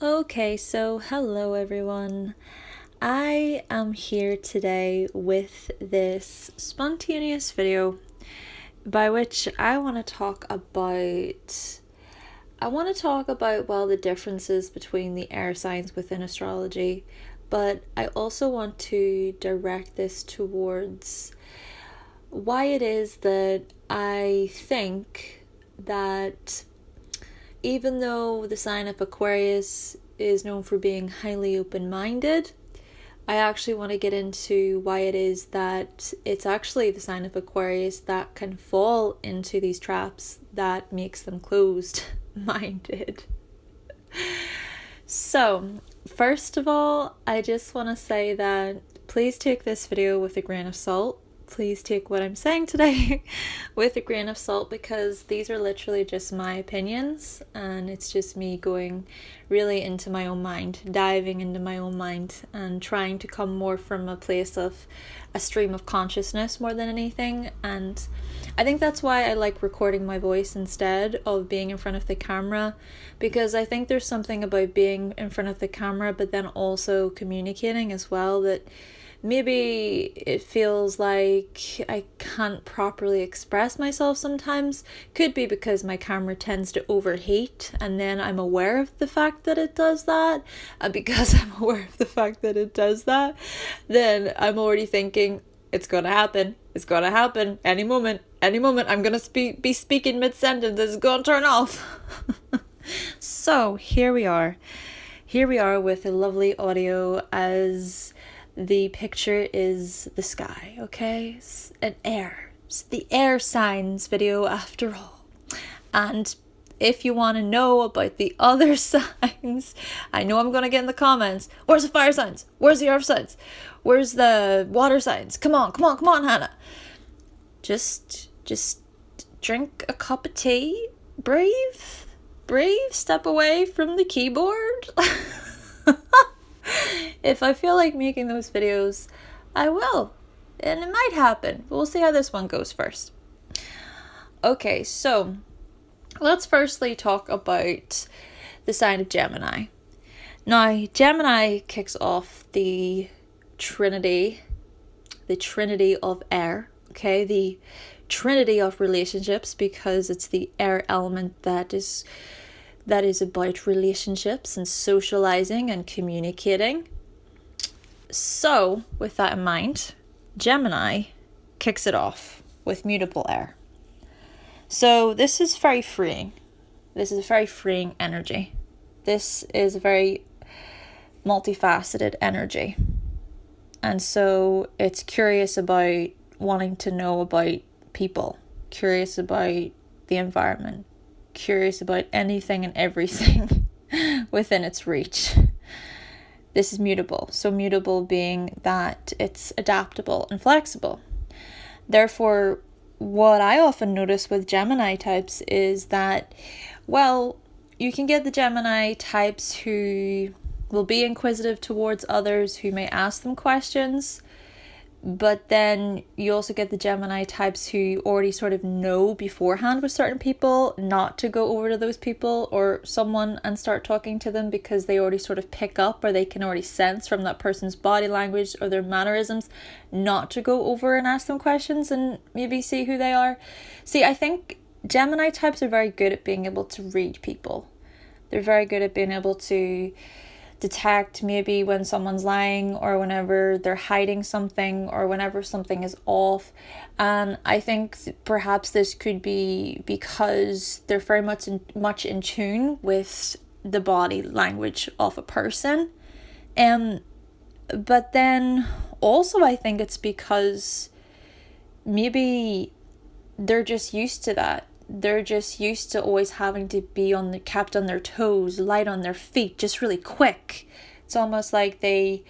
Okay, so hello everyone. I am here today with this spontaneous video by which I want to talk about the differences between the air signs within astrology, but I also want to direct this towards why it is that I think that even though the sign of Aquarius is known for being highly open-minded, I actually want to get into why it is that it's actually the sign of Aquarius that can fall into these traps that makes them closed-minded. So, first of all, I just want to say that please take this video with a grain of salt. Please take what I'm saying today with a grain of salt, because these are literally just my opinions and it's just me going really into my own mind, diving into my own mind and trying to come more from a place of a stream of consciousness more than anything. And I think that's why I like recording my voice instead of being in front of the camera, because I think there's something about being in front of the camera but then also communicating as well that maybe it feels like I can't properly express myself sometimes. Could be because my camera tends to overheat and then I'm aware of the fact that it does that. And because I'm aware of the fact that it does that, then I'm already thinking, it's gonna happen. It's gonna happen any moment. Any moment I'm gonna be speaking mid-sentence. It's gonna turn off. So here we are. Here we are with a lovely audio as the picture is the sky, okay? It's an air. It's the air signs video after all. And if you want to know about the other signs, I know I'm going to get in the comments. Where's the fire signs? Where's the earth signs? Where's the water signs? Come on, Hannah. Just drink a cup of tea. Breathe, step away from the keyboard. If I feel like making those videos, I will. And it might happen. We'll see how this one goes first. Okay, so let's firstly talk about the sign of Gemini. Now, Gemini kicks off the trinity of air, okay? The trinity of relationships, because it's the air element that is about relationships and socializing and communicating. So, with that in mind, Gemini kicks it off with mutable air. So this is very freeing. This is a very freeing energy. This is a very multifaceted energy. And so it's curious about wanting to know about people, curious about the environment, curious about anything and everything within its reach. This is mutable. So mutable being that it's adaptable and flexible. Therefore, what I often notice with Gemini types is that, well, you can get the Gemini types who will be inquisitive towards others, who may ask them questions. But then you also get the Gemini types who already sort of know beforehand with certain people not to go over to those people or someone and start talking to them, because they already sort of pick up, or they can already sense from that person's body language or their mannerisms not to go over and ask them questions and maybe see who they are. See, I think Gemini types are very good at being able to read people. They're very good at being able to detect maybe when someone's lying, or whenever they're hiding something, or whenever something is off. And I think perhaps this could be because they're very much in tune with the body language of a person. But then also I think it's because maybe they're just used to that. They're just used to always having to be kept on their toes, light on their feet, just really quick. It's almost like they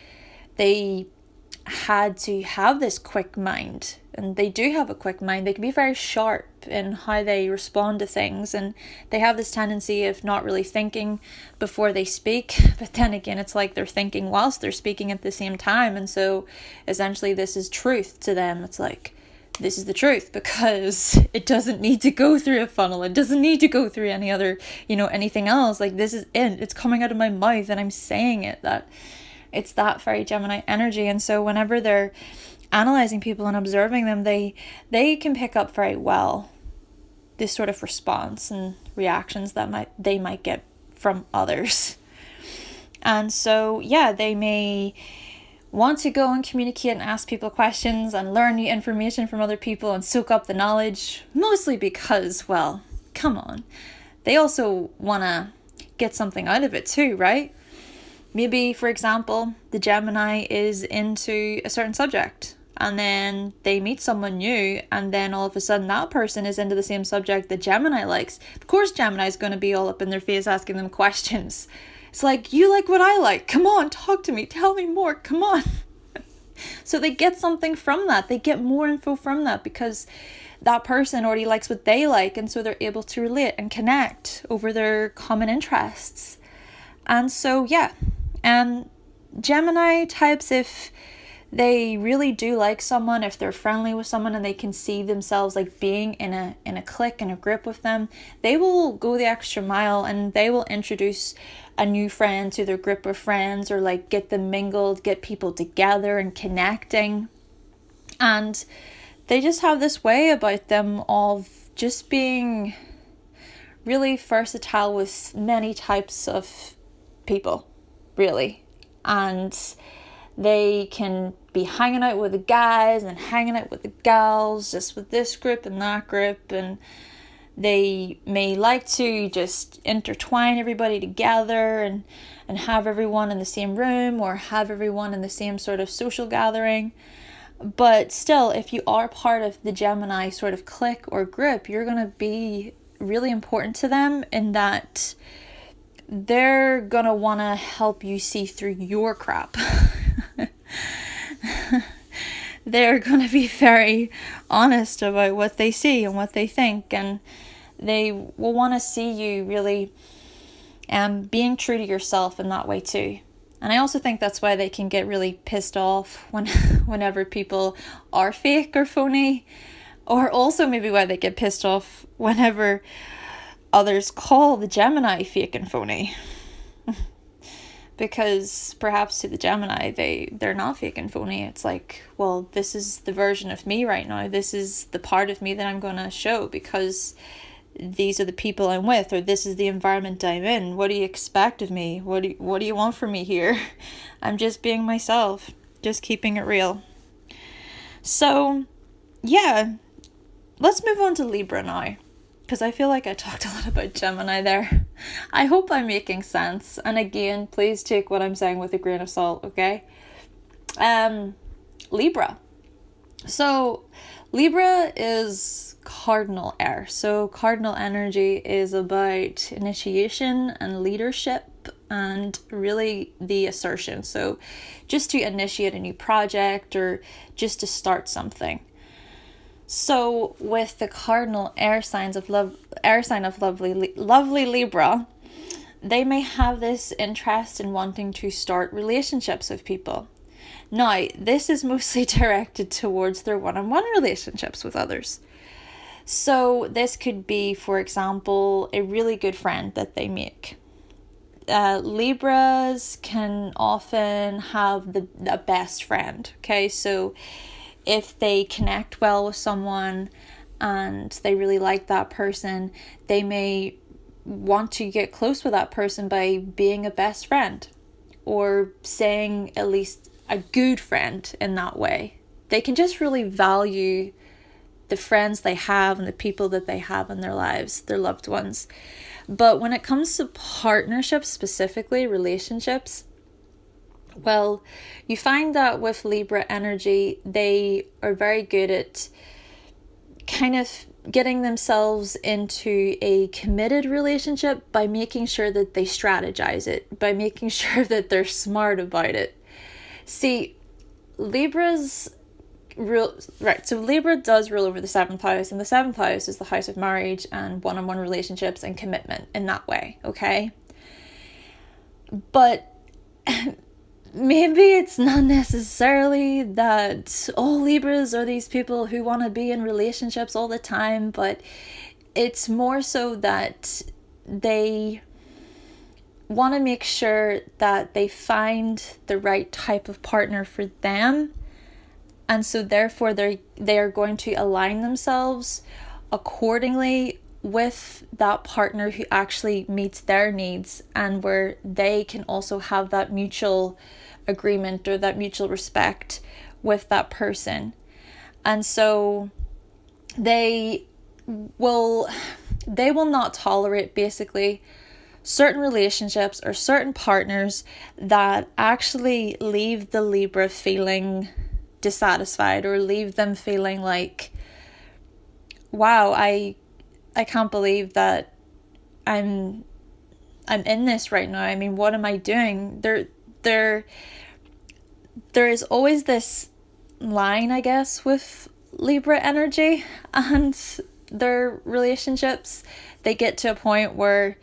had to have this quick mind, and they do have a quick mind. They can be very sharp in how they respond to things, and they have this tendency of not really thinking before they speak. But then again, it's like they're thinking whilst they're speaking at the same time, and so essentially this is truth to them. It's like this is the truth, because it doesn't need to go through a funnel. It doesn't need to go through any other, anything else. Like, this is it. It's coming out of my mouth and I'm saying it. That it's that very Gemini energy. And so whenever they're analyzing people and observing them, they can pick up very well this sort of response and reactions that they might get from others. And so, yeah, they may want to go and communicate and ask people questions and learn new information from other people and soak up the knowledge, mostly because, well, come on, they also want to get something out of it too, right? Maybe, for example, the Gemini is into a certain subject, and then they meet someone new, and then all of a sudden that person is into the same subject that Gemini likes. Of course, Gemini is going to be all up in their face asking them questions. It's like, you like what I like. Come on, talk to me. Tell me more. Come on. So they get something from that. They get more info from that because that person already likes what they like. And so they're able to relate and connect over their common interests. And so, yeah. And Gemini types, if they really do like someone, if they're friendly with someone and they can see themselves like being in a clique, in a group with them, they will go the extra mile and they will introduce a new friend to their group of friends, or like get them mingled, get people together and connecting. And they just have this way about them of just being really versatile with many types of people, really. And they can be hanging out with the guys and hanging out with the gals, just with this group and that group, and they may like to just intertwine everybody together and have everyone in the same room, or have everyone in the same sort of social gathering. But still, if you are part of the Gemini sort of clique or group, you're going to be really important to them in that they're going to want to help you see through your crap. They're going to be very honest about what they see and what they think, and they will want to see you really being true to yourself in that way too. And I also think that's why they can get really pissed off whenever people are fake or phony, or also maybe why they get pissed off whenever others call the Gemini fake and phony. Because perhaps to the Gemini, they're not fake and phony. It's like, well, this is the version of me right now. This is the part of me that I'm going to show because these are the people I'm with, or this is the environment I'm in. What do you expect of me? What do you want from me here? I'm just being myself, just keeping it real. So, yeah, let's move on to Libra now, because I feel like I talked a lot about Gemini there. I hope I'm making sense. And again, please take what I'm saying with a grain of salt, okay? Libra. So Libra is cardinal air. So cardinal energy is about initiation and leadership and really the assertion. So just to initiate a new project or just to start something. So with the cardinal air sign of lovely Libra, they may have this interest in wanting to start relationships with people. Now, this is mostly directed towards their one-on-one relationships with others. So this could be, for example, a really good friend that they make. Libras can often have a best friend, okay? So if they connect well with someone and they really like that person, they may want to get close with that person by being a best friend, or saying at least a good friend in that way. They can just really value the friends they have and the people that they have in their lives, their loved ones. But when it comes to partnerships, specifically relationships, well, you find that with Libra energy, they are very good at kind of getting themselves into a committed relationship by making sure that they strategize it, by making sure that they're smart about it. See, Libra's rule, right, so Libra does rule over the 7th house, and the 7th house is the house of marriage and one-on-one relationships and commitment in that way, okay? But maybe it's not necessarily that all Libras are these people who want to be in relationships all the time, but it's more so that they want to make sure that they find the right type of partner for them. And so therefore they are going to align themselves accordingly with that partner who actually meets their needs, and where they can also have that mutual agreement or that mutual respect with that person. And so they will not tolerate basically certain relationships or certain partners that actually leave the Libra feeling dissatisfied, or leave them feeling like, wow, I can't believe that I'm in this right now. I mean, what am I doing? There is always this line, I guess, with Libra energy and their relationships. They get to a point where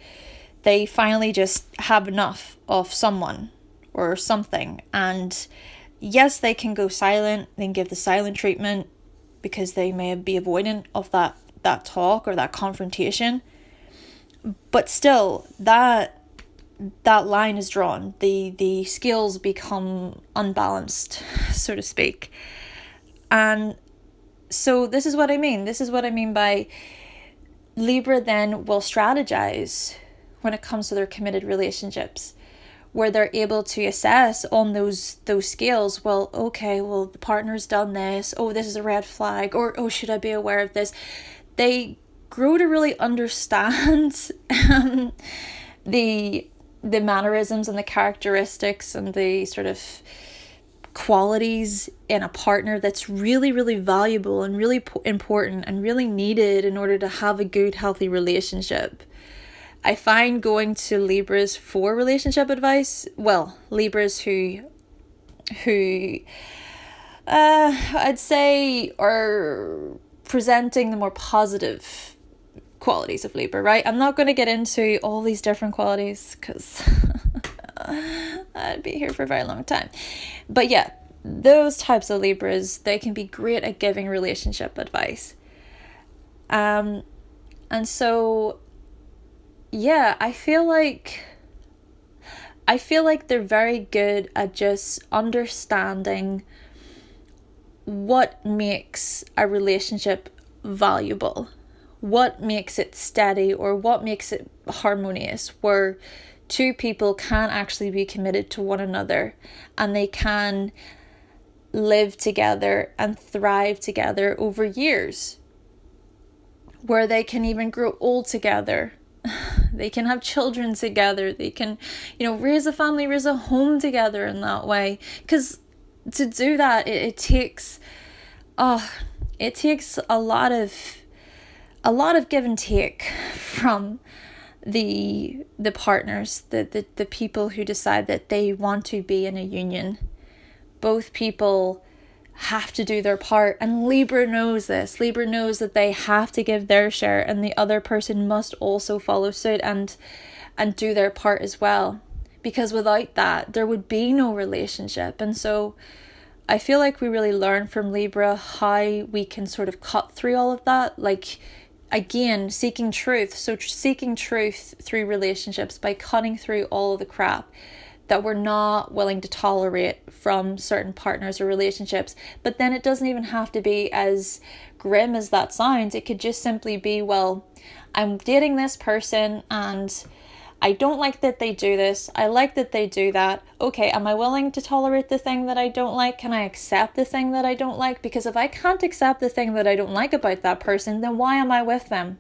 they finally just have enough of someone or something. And yes, they can go silent, they can give the silent treatment because they may be avoidant of that talk or that confrontation. But still, that line is drawn. The scales become unbalanced, so to speak. And so this is what I mean. This is what I mean by Libra then will strategize when it comes to their committed relationships, where they're able to assess on those scales. Well, okay, well, the partner's done this. Oh, this is a red flag. Or, oh, should I be aware of this? They grow to really understand the mannerisms and the characteristics and the sort of qualities in a partner that's really, really valuable and really important and really needed in order to have a good, healthy relationship. I find going to Libras for relationship advice, well, Libras who I'd say are presenting the more positive qualities of Libra, right? I'm not going to get into all these different qualities because I'd be here for a very long time. But yeah, those types of Libras, they can be great at giving relationship advice. And so, yeah, I feel like they're very good at just understanding what makes a relationship valuable, what makes it steady, or what makes it harmonious, where two people can actually be committed to one another and they can live together and thrive together over years, where they can even grow old together. They can have children together. They can, raise a family, raise a home together in that way. Because to do that, it takes a lot of give and take from the partners, the people who decide that they want to be in a union. Both people have to do their part, and Libra knows this. Libra knows that they have to give their share, and the other person must also follow suit and do their part as well, because without that there would be no relationship. And so I feel like we really learn from Libra how we can sort of cut through all of that, like, again, seeking truth. So seeking truth through relationships by cutting through all of the crap that we're not willing to tolerate from certain partners or relationships. But then it doesn't even have to be as grim as that sounds. It could just simply be, well, I'm dating this person and I don't like that they do this. I like that they do that. Okay, am I willing to tolerate the thing that I don't like? Can I accept the thing that I don't like? Because if I can't accept the thing that I don't like about that person, then why am I with them?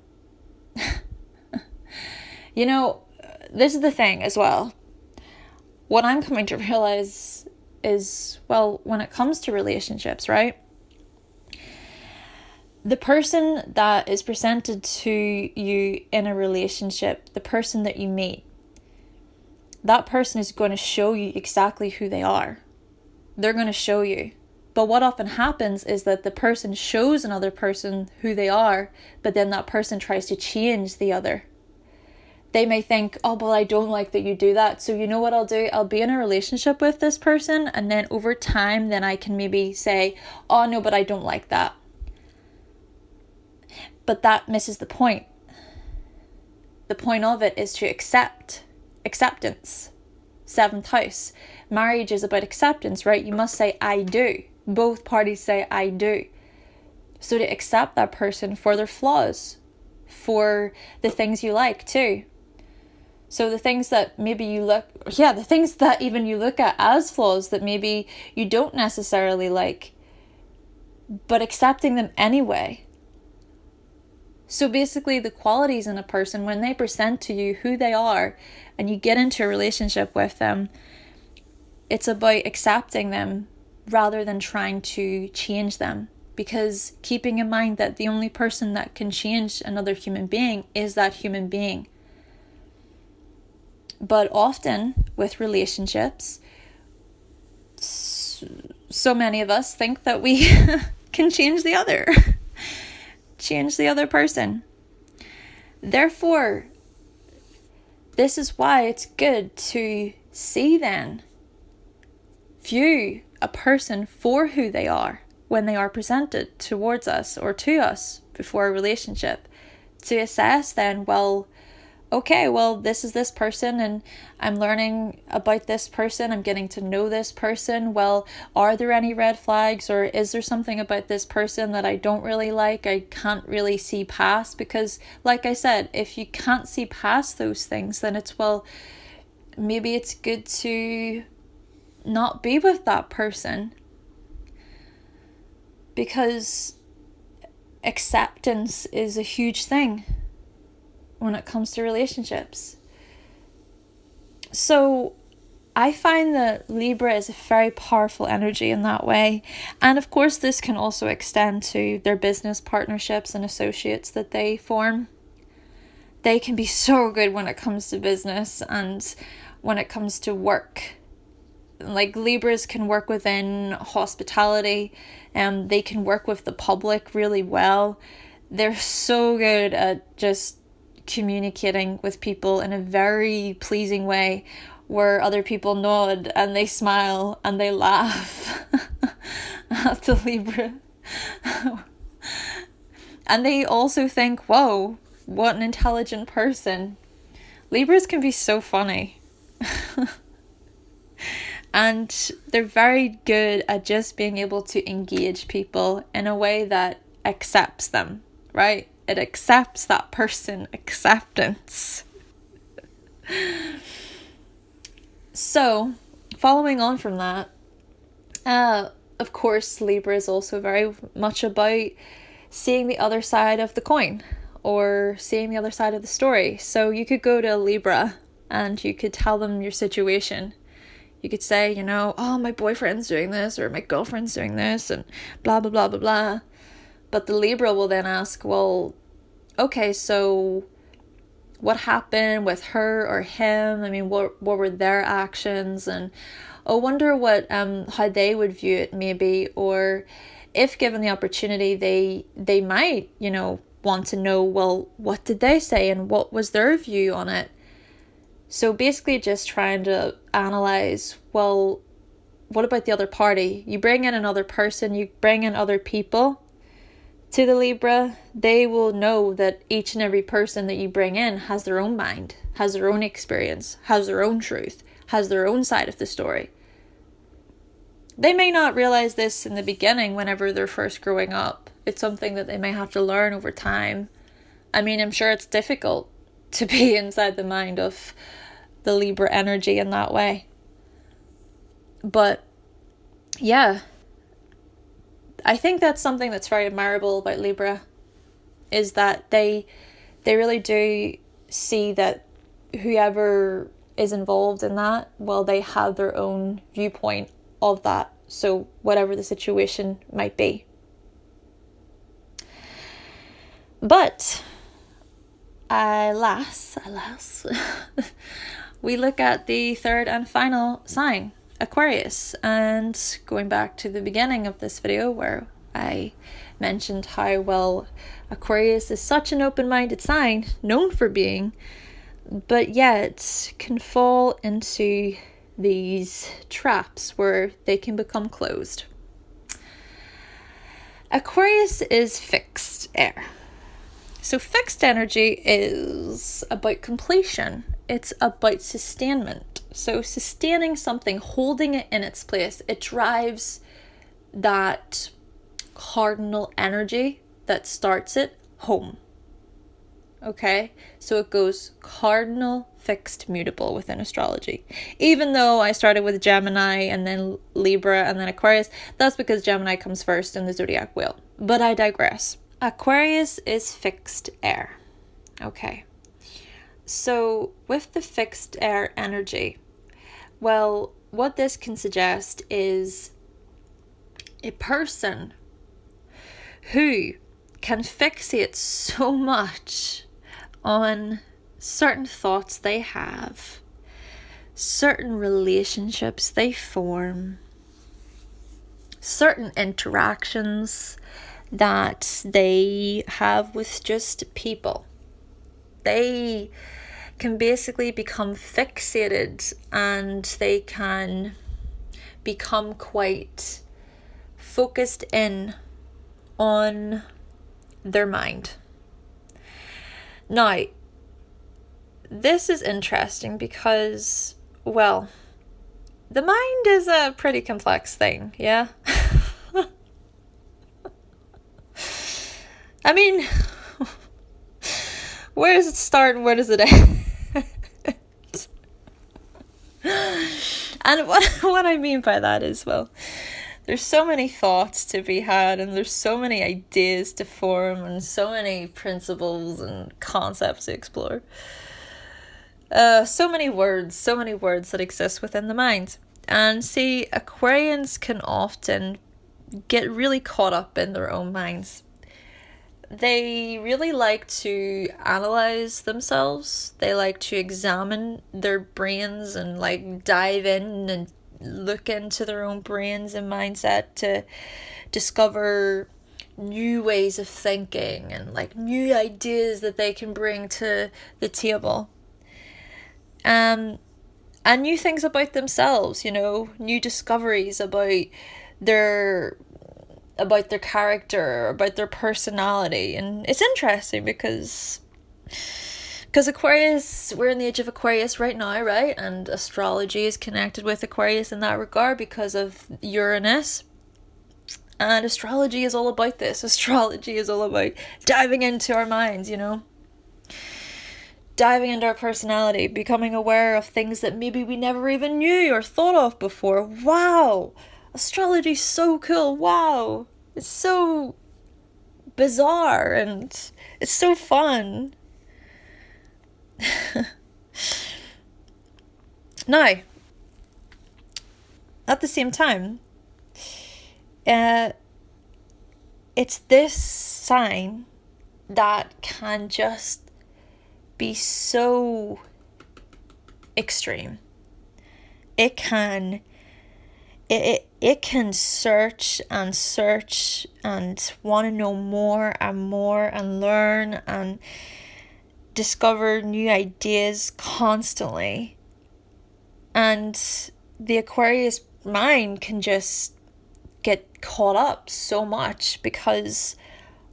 This is the thing as well. What I'm coming to realize is, well, when it comes to relationships, right? The person that is presented to you in a relationship, the person that you meet, that person is going to show you exactly who they are. They're going to show you. But what often happens is that the person shows another person who they are, but then that person tries to change the other. they may think, oh, well, I don't like that you do that. So you know what I'll do? I'll be in a relationship with this person, and then over time, then I can maybe say, oh, no, but I don't like that. But that misses the point. The point of it is to acceptance. 7th house. Marriage is about acceptance, right? You must say, I do. Both parties say, I do. So to accept that person for their flaws, for the things you like too. So the things that maybe the things that even you look at as flaws that maybe you don't necessarily like, but accepting them anyway. So basically the qualities in a person, when they present to you who they are and you get into a relationship with them, it's about accepting them rather than trying to change them. Because keeping in mind that the only person that can change another human being is that human being. But often with relationships, so many of us think that we can change the other person. Therefore, this is why it's good to view a person for who they are when they are presented towards us or to us before a relationship. To assess then, this is this person and I'm learning about this person, I'm getting to know this person. Well, are there any red flags, or is there something about this person that I don't really like, I can't really see past? Because like I said, if you can't see past those things, then maybe it's good to not be with that person. Because acceptance is a huge thing when it comes to relationships. So I find that Libra is a very powerful energy in that way. And of course, this can also extend to their business partnerships and associates that they form. They can be so good when it comes to business and when it comes to work. Like Libras can work within hospitality, and they can work with the public really well. They're so good at just communicating with people in a very pleasing way, where other people nod and they smile and they laugh at the Libra. And they also think, whoa, what an intelligent person. Libras can be so funny. And they're very good at just being able to engage people in a way that accepts them, right? It accepts that person, acceptance. So, following on from that, of course, Libra is also very much about seeing the other side of the coin, or seeing the other side of the story. So you could go to Libra and you could tell them your situation. You could say, oh, my boyfriend's doing this, or my girlfriend's doing this, and blah, blah, blah, blah, blah. But the Libra will then ask, well, okay, so what happened with her or him? I mean, what were their actions? And I wonder how they would view it maybe, or if given the opportunity, they might, want to know, well, what did they say and what was their view on it? So basically just trying to analyze, well, what about the other party? You bring in another person, you bring in other people to the Libra, they will know that each and every person that you bring in has their own mind, has their own experience, has their own truth, has their own side of the story. They may not realize this in the beginning whenever they're first growing up. It's something that they may have to learn over time. I mean, I'm sure it's difficult to be inside the mind of the Libra energy in that way. But yeah, I think that's something that's very admirable about Libra, is that they really do see that whoever is involved in that, well, they have their own viewpoint of that. So whatever the situation might be. But alas, we look at the third and final sign, Aquarius. And going back to the beginning of this video where I mentioned how, well, Aquarius is such an open-minded sign, known for being but yet can fall into these traps where they can become closed. Aquarius is fixed air. So fixed energy is about completion. It's about sustainment. So sustaining something, holding it in its place, it drives that cardinal energy that starts it home. Okay, so it goes cardinal, fixed, mutable within astrology. Even though I started with Gemini and then Libra and then Aquarius, that's because Gemini comes first in the zodiac wheel. But I digress. Aquarius is fixed air. Okay, so with the fixed air energy, well, what this can suggest is a person who can fixate so much on certain thoughts they have, certain relationships they form, certain interactions that they have with just people. They can basically become fixated and they can become quite focused in on their mind. Now, this is interesting because, well, the mind is a pretty complex thing, yeah? I mean, where does it start and where does it end? And what I mean by that is, well, there's so many thoughts to be had and there's so many ideas to form and so many principles and concepts to explore. So many words that exist within the mind. And see, Aquarians can often get really caught up in their own minds. They really like to analyze themselves. They like to examine their brains and like dive in and look into their own brains and mindset to discover new ways of thinking and like new ideas that they can bring to the table. And new things about themselves, you know, new discoveries about their character, about their personality. And it's interesting because Aquarius, we're in the age of Aquarius right now, right? And astrology is connected with Aquarius in that regard because of Uranus. And astrology is all about this. Astrology is all about diving into our minds, you know? Diving into our personality, becoming aware of things that maybe we never even knew or thought of before. Wow! Astrology's so cool. Wow! It's so bizarre and it's so fun. Now, at the same time, it's this sign that can just be so extreme. It can search and want to know more and learn and discover new ideas constantly. And the Aquarius mind can just get caught up so much because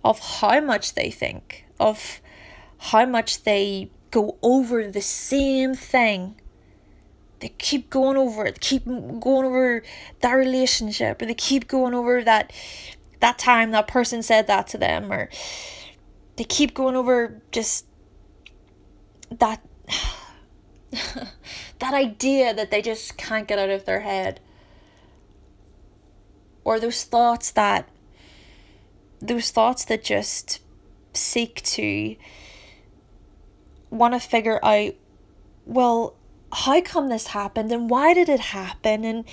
of how much they think, of how much they go over the same thing. They keep going over it, keep going over that relationship, or they keep going over that time that person said that to them, or they keep going over just that that idea that they just can't get out of their head, or those thoughts that just seek to want to figure out, well, how come this happened and why did it happen and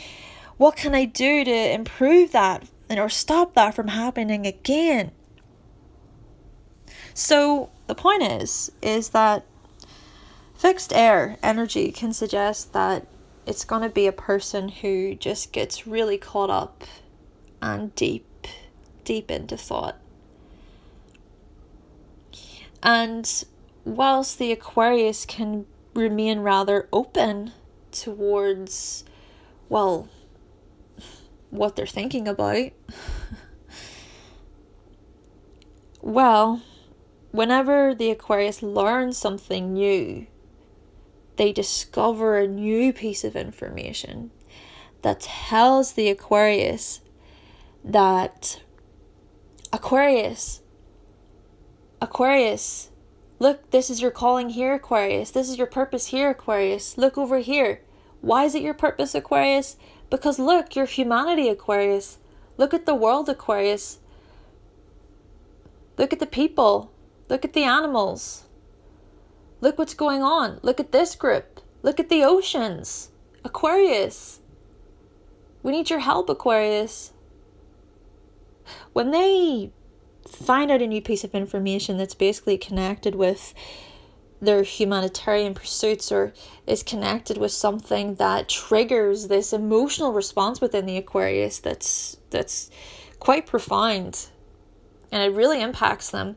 what can I do to improve that or stop that from happening again? So the point is that fixed air energy can suggest that it's going to be a person who just gets really caught up and deep into thought. And whilst the Aquarius can remain rather open towards, well, what they're thinking about. Well, whenever the Aquarius learns something new, they discover a new piece of information that tells the Aquarius that Aquarius, look, this is your calling here, Aquarius. This is your purpose here, Aquarius. Look over here. Why is it your purpose, Aquarius? Because look, you're humanity, Aquarius. Look at the world, Aquarius. Look at the people. Look at the animals. Look what's going on. Look at this group. Look at the oceans. Aquarius. We need your help, Aquarius. When they find out a new piece of information that's basically connected with their humanitarian pursuits, or is connected with something that triggers this emotional response within the Aquarius that's quite profound, and it really impacts them,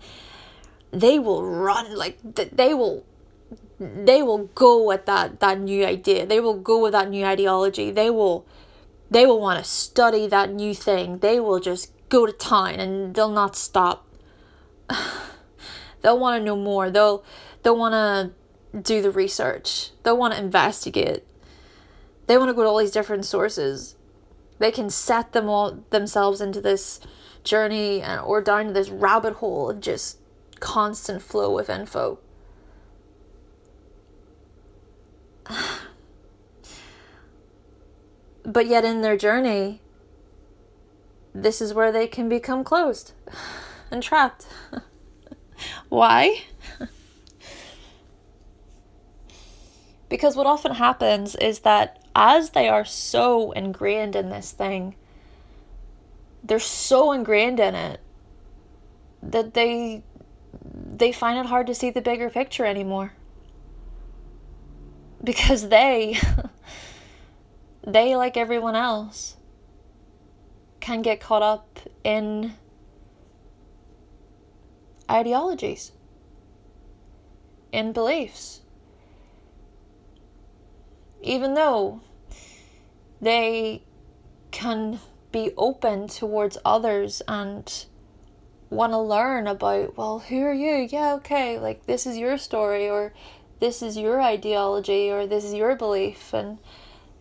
they will run, like they will go at that new idea. They will go with that new ideology. They will want to study that new thing. They will just go to town and they'll not stop. They'll want to know more. They'll want to do the research. They'll want to investigate. They want to go to all these different sources. They can set themselves into this journey or down to this rabbit hole of just constant flow of info. But yet in their journey, this is where they can become closed and trapped. Why? Because what often happens is that as they are so ingrained in this thing, they're so ingrained in it that they find it hard to see the bigger picture anymore. Because they, like everyone else, can get caught up in ideologies, in beliefs. Even though they can be open towards others and want to learn about, well, who are you? Yeah, okay, like this is your story, or this is your ideology, or this is your belief, and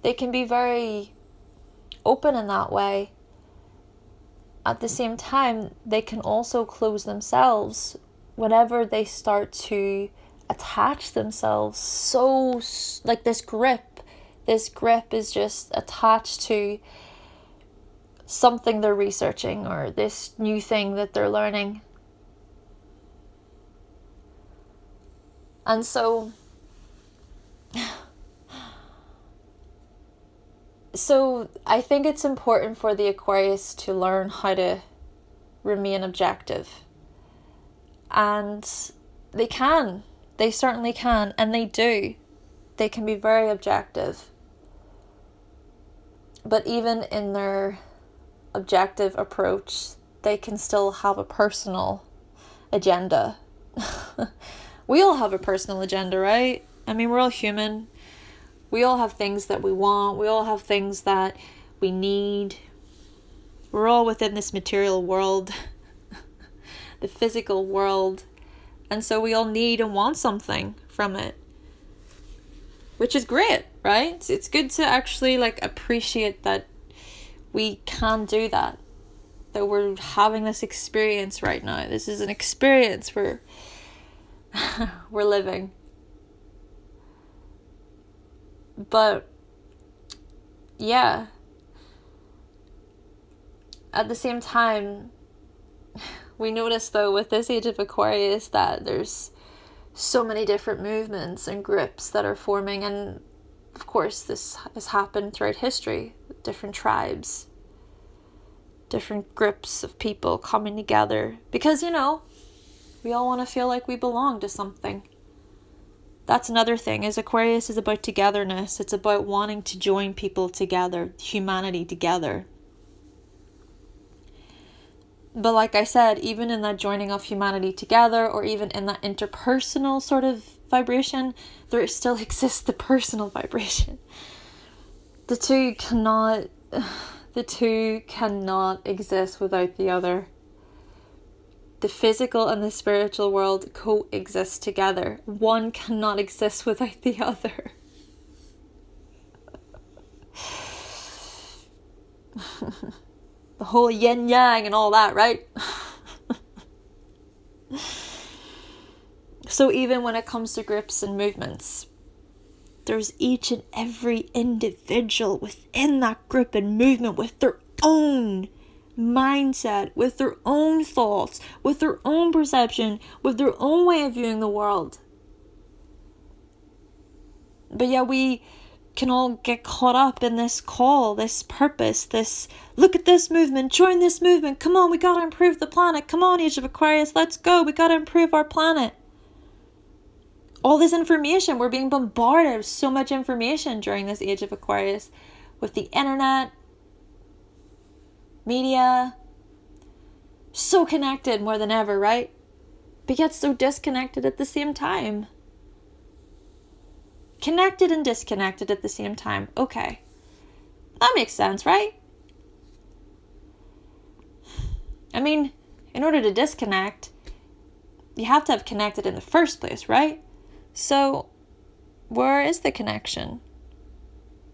they can be very open in that way. At the same time, they can also close themselves whenever they start to attach themselves so, like this grip is just attached to something they're researching or this new thing that they're learning. And so I think it's important for the Aquarius to learn how to remain objective. And they certainly can, and they do. They can be very objective. But even in their objective approach, they can still have a personal agenda. We all have a personal agenda, right? I mean, we're all human. We all have things that we want. We all have things that we need. We're all within this material world, the physical world. And so we all need and want something from it, which is great, right? It's good to actually appreciate that we can do that we're having this experience right now. This is an experience we're living. But yeah, at the same time, we notice though with this age of Aquarius that there's so many different movements and groups that are forming, and of course this has happened throughout history. Different tribes, different groups of people coming together because, we all want to feel like we belong to something. That's another thing, is Aquarius is about togetherness. It's about wanting to join people together, humanity together. But like I said, even in that joining of humanity together, or even in that interpersonal sort of vibration, there still exists the personal vibration. The two cannot exist without the other. The physical and the spiritual world coexist together. One cannot exist without the other. The whole yin yang and all that, right? So even when it comes to groups and movements, there's each and every individual within that group and movement with their own mindset, with their own thoughts, with their own perception, with their own way of viewing the world. But yeah, we can all get caught up in this call, this purpose, this look at this movement, join this movement, come on, we gotta improve the planet, come on, Age of Aquarius, let's go, we gotta improve our planet. All this information, we're being bombarded with so much information during this Age of Aquarius, with the internet, media, so connected more than ever, right? But yet so disconnected at the same time. Connected and disconnected at the same time. Okay. That makes sense, right? I mean, in order to disconnect, you have to have connected in the first place, right? So, where is the connection?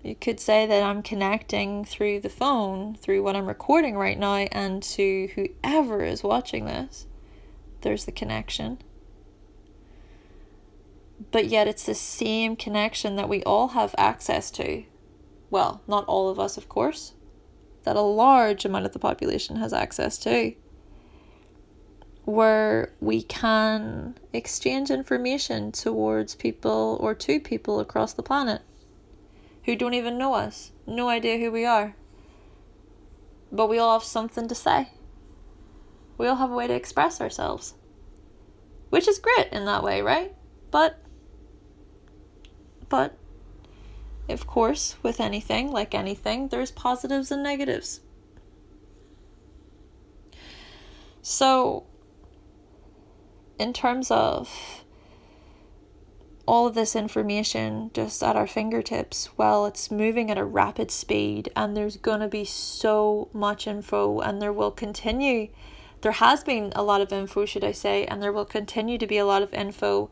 You could say that I'm connecting through the phone, through what I'm recording right now, and to whoever is watching this. There's the connection. But yet it's the same connection that we all have access to. Well, not all of us, of course. That a large amount of the population has access to. Where we can exchange information towards people or to people across the planet who don't even know us, no idea who we are. But we all have something to say. We all have a way to express ourselves. Which is great in that way, right? But, of course, with anything, like anything, there's positives and negatives. So, in terms of all of this information just at our fingertips, well, it's moving at a rapid speed, and there's going to be so much info, and there has been a lot of info, should I say, and there will continue to be a lot of info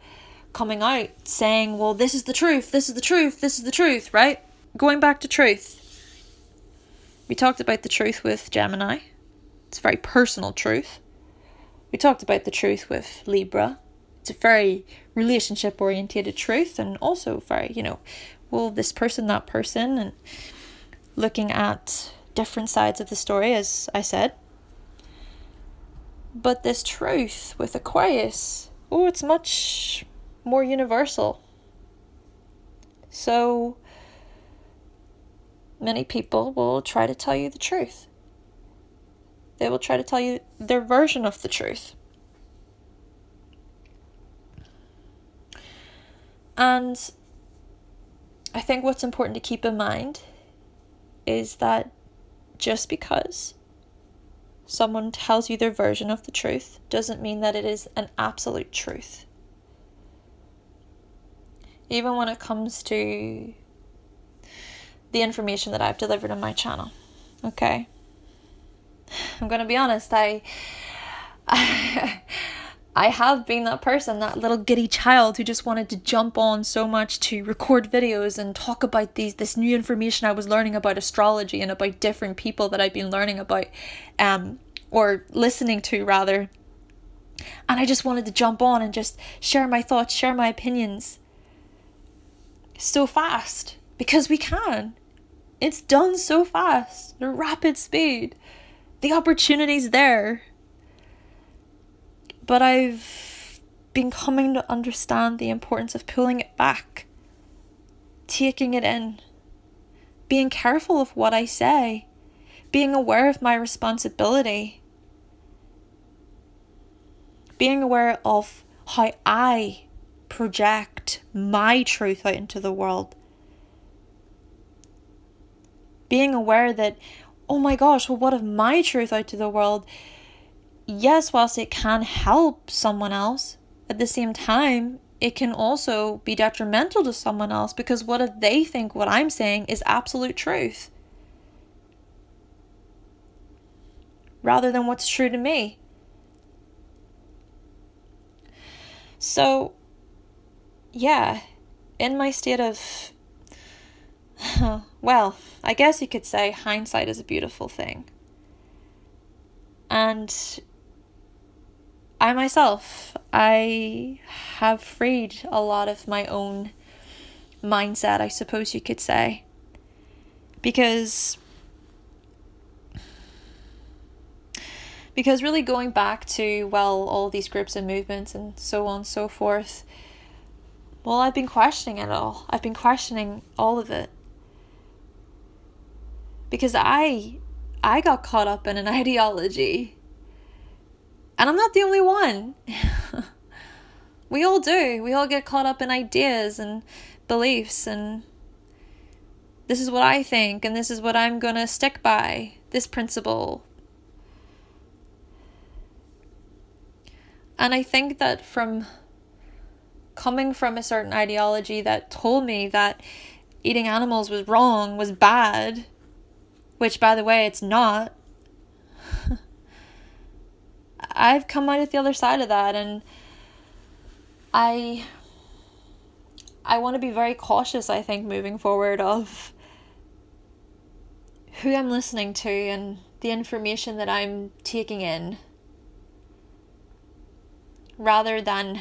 coming out saying, well, this is the truth, this is the truth, this is the truth, right? Going back to truth. We talked about the truth with Gemini. It's a very personal truth. We talked about the truth with Libra. It's a very relationship orientated truth, and also very, well, this person, that person, and looking at different sides of the story, as I said. But this truth with Aquarius, it's much more universal. So many people will try to tell you the truth. They will try to tell you their version of the truth. And I think what's important to keep in mind is that just because someone tells you their version of the truth doesn't mean that it is an absolute truth. Even when it comes to the information that I've delivered on my channel. Okay? I'm going to be honest, I have been that person, that little giddy child who just wanted to jump on so much to record videos and talk about this new information I was learning about astrology and about different people that I've been learning about, or listening to rather. And I just wanted to jump on and just share my thoughts, share my opinions so fast, because we can. It's done so fast, at a rapid speed. The opportunity's there. But I've been coming to understand the importance of pulling it back, taking it in, being careful of what I say, being aware of my responsibility, being aware of how I project my truth out into the world. Being aware that, oh my gosh, well, what if my truth out to the world yes, whilst it can help someone else, at the same time, it can also be detrimental to someone else, because what if they think what I'm saying is absolute truth rather than what's true to me? So, yeah, in my state of, well, I guess you could say hindsight is a beautiful thing. And I myself, I have freed a lot of my own mindset, I suppose you could say. Because really going back to, well, all these groups and movements and so on and so forth, well, I've been questioning it all. I've been questioning all of it. Because I got caught up in an ideology. And I'm not the only one. We all do. We all get caught up in ideas and beliefs, and this is what I think, and this is what I'm gonna stick by, this principle. And I think that from coming from a certain ideology that told me that eating animals was wrong, was bad, which, by the way, it's not, I've come out at the other side of that, and I want to be very cautious, I think, moving forward, of who I'm listening to and the information that I'm taking in, rather than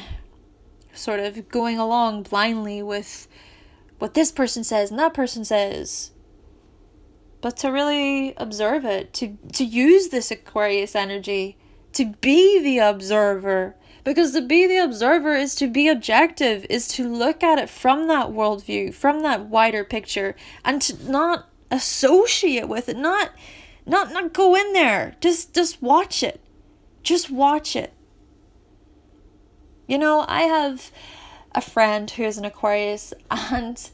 sort of going along blindly with what this person says and that person says, but to really observe it, to use this Aquarius energy, to be the observer. Because to be the observer is to be objective, is to look at it from that worldview, from that wider picture, and to not associate with it, not go in there. Just watch it. Just watch it. You know, I have a friend who is an Aquarius, and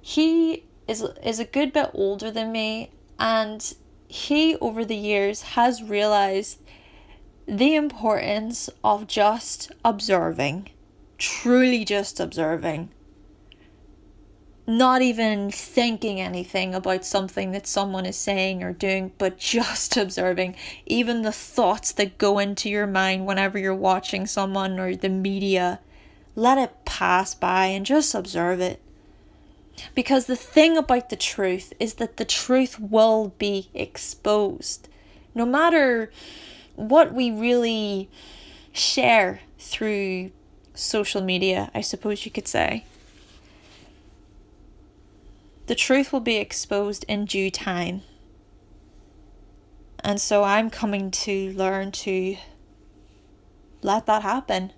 he is a good bit older than me, and he, over the years, has realized the importance of just observing, truly just observing, not even thinking anything about something that someone is saying or doing, but just observing. Even the thoughts that go into your mind whenever you're watching someone or the media, let it pass by and just observe it. Because the thing about the truth is that the truth will be exposed. No matter what we really share through social media, I suppose you could say, the truth will be exposed in due time. And so I'm coming to learn to let that happen.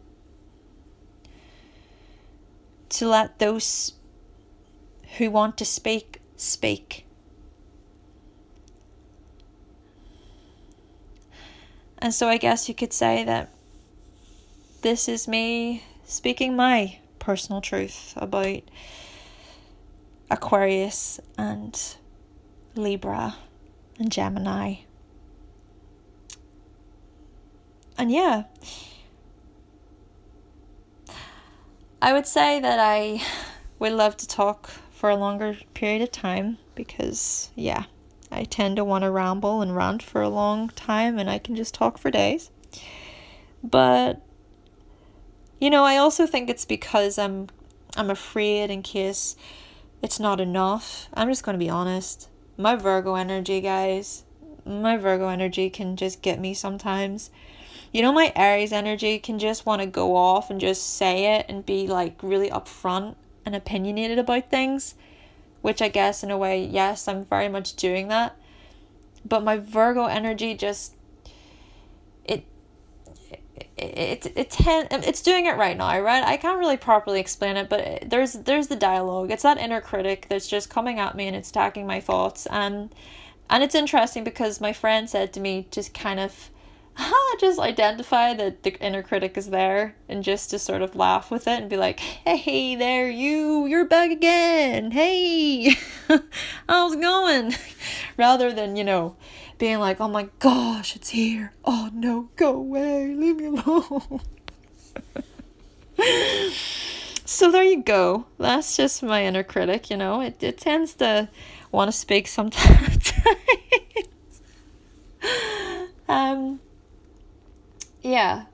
To let those who want to speak, speak. And so I guess you could say that this is me speaking my personal truth about Aquarius and Libra and Gemini. And yeah, I would say that I would love to talk for a longer period of time, because yeah, I tend to want to ramble and rant for a long time, and I can just talk for days. But you know, I also think it's because I'm afraid in case it's not enough. I'm just going to be honest. My Virgo energy, guys, my Virgo energy can just get me sometimes. You know, my Aries energy can just want to go off and just say it and be like really upfront and opinionated about things, which I guess in a way, yes, I'm very much doing that. But my Virgo energy just, it's doing it right now, right? I can't really properly explain it, but there's the dialogue. It's that inner critic that's just coming at me and it's attacking my thoughts. And it's interesting because my friend said to me, just kind of, just identify that the inner critic is there, and just to sort of laugh with it and be like, hey there, you're back again. Hey, how's it going? Rather than, being like, oh my gosh, it's here. Oh no, go away. Leave me alone. So there you go. That's just my inner critic, It tends to want to speak sometimes. Yeah.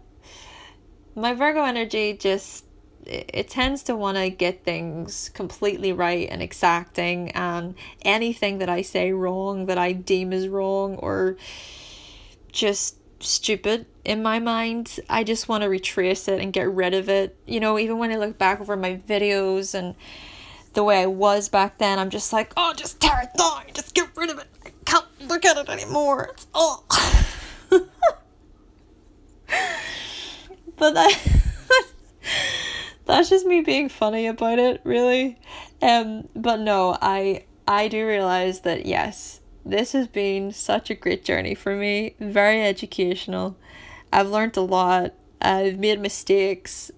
My Virgo energy just, it tends to want to get things completely right and exacting, and anything that I say wrong, that I deem as wrong or just stupid in my mind, I just want to retrace it and get rid of it. Even when I look back over my videos and the way I was back then, I'm just like, oh, just tear it down, just get rid of it. I can't look at it anymore. It's But that's just me being funny about it, really. But no, I do realize that, yes, this has been such a great journey for me. Very educational. I've learned a lot. I've made mistakes.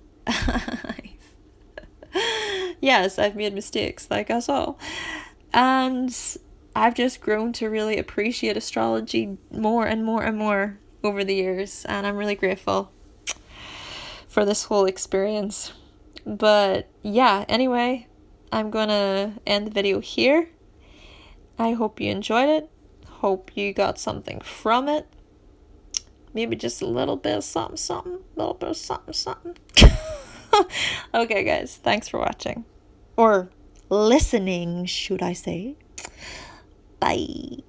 Yes, I've made mistakes, like us all. And I've just grown to really appreciate astrology more and more and more over the years. And I'm really grateful for this whole experience. But yeah, anyway, I'm gonna end the video here. I hope you enjoyed it. Hope you got something from it. Maybe just a little bit of something. Okay, guys, thanks for watching. Or listening, should I say. Bye.